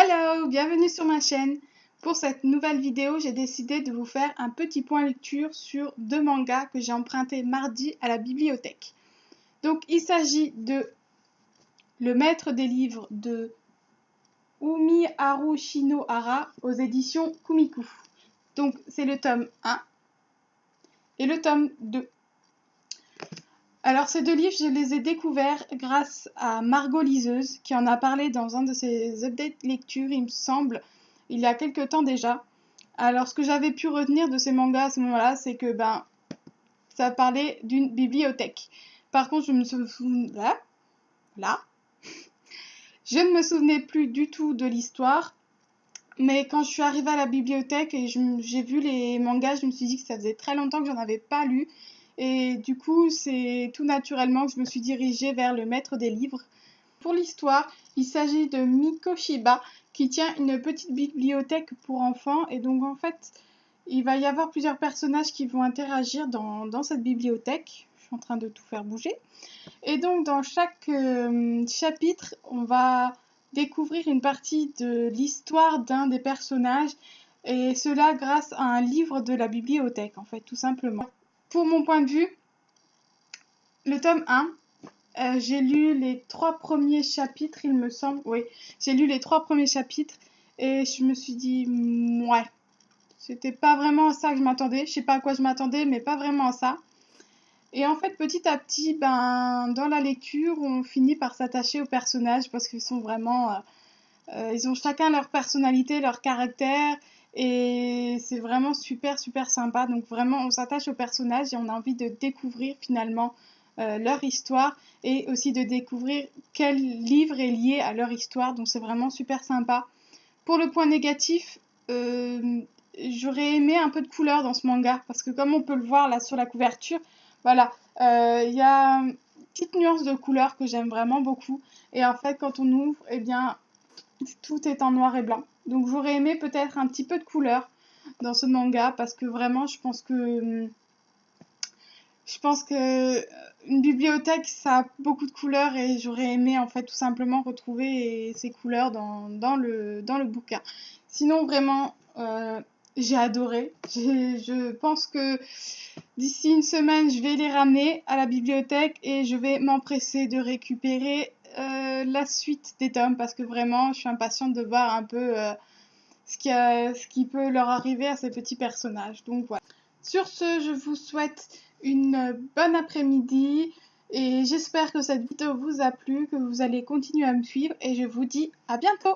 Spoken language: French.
Hello, bienvenue sur ma chaîne. Pour cette nouvelle vidéo, j'ai décidé de vous faire un petit point lecture sur deux mangas que j'ai empruntés mardi à la bibliothèque. Donc il s'agit de Le Maître des livres de Umiharu Shinohara aux éditions Kumiku. Donc c'est le tome 1 et le tome 2. Alors ces deux livres, je les ai découverts grâce à Margot Liseuse qui en a parlé dans un de ses updates lecture, il me semble, il y a quelques temps déjà. Alors ce que j'avais pu retenir de ces mangas à ce moment-là, c'est que ça parlait d'une bibliothèque. Par contre, je ne me souvenais plus du tout de l'histoire. Mais quand je suis arrivée à la bibliothèque et j'ai vu les mangas, je me suis dit que ça faisait très longtemps que j'en avais pas lu. Et du coup, c'est tout naturellement que je me suis dirigée vers le maître des livres. Pour l'histoire, il s'agit de Miko Shiba qui tient une petite bibliothèque pour enfants. Et donc en fait, il va y avoir plusieurs personnages qui vont interagir dans cette bibliothèque. Je suis en train de tout faire bouger. Et donc dans chaque chapitre, on va découvrir une partie de l'histoire d'un des personnages, et cela grâce à un livre de la bibliothèque, en fait, tout simplement. Pour mon point de vue, le tome 1, j'ai lu les 3 premiers chapitres, il me semble. Oui, j'ai lu les 3 premiers chapitres, et je me suis dit, ouais, c'était pas vraiment à ça que je m'attendais. Je sais pas à quoi je m'attendais, mais pas vraiment à ça. Et en fait, petit à petit, dans la lecture, on finit par s'attacher aux personnages parce qu'ils sont vraiment... ils ont chacun leur personnalité, leur caractère, et c'est vraiment super, super sympa. Donc vraiment, on s'attache aux personnages et on a envie de découvrir finalement leur histoire et aussi de découvrir quel livre est lié à leur histoire. Donc c'est vraiment super sympa. Pour le point négatif, j'aurais aimé un peu de couleur dans ce manga parce que comme on peut le voir là sur la couverture, voilà, y a une petite nuance de couleur que j'aime vraiment beaucoup. Et en fait, quand on ouvre, eh bien, tout est en noir et blanc. Donc j'aurais aimé peut-être un petit peu de couleur dans ce manga parce que vraiment, je pense que une bibliothèque, ça a beaucoup de couleurs et j'aurais aimé en fait tout simplement retrouver ces couleurs dans le bouquin. Sinon, vraiment, j'ai adoré. Je pense que d'ici une semaine, je vais les ramener à la bibliothèque et je vais m'empresser de récupérer la suite des tomes parce que vraiment, je suis impatiente de voir un peu ce qui peut leur arriver à ces petits personnages. Donc voilà. Sur ce, je vous souhaite une bonne après-midi et j'espère que cette vidéo vous a plu, que vous allez continuer à me suivre et je vous dis à bientôt!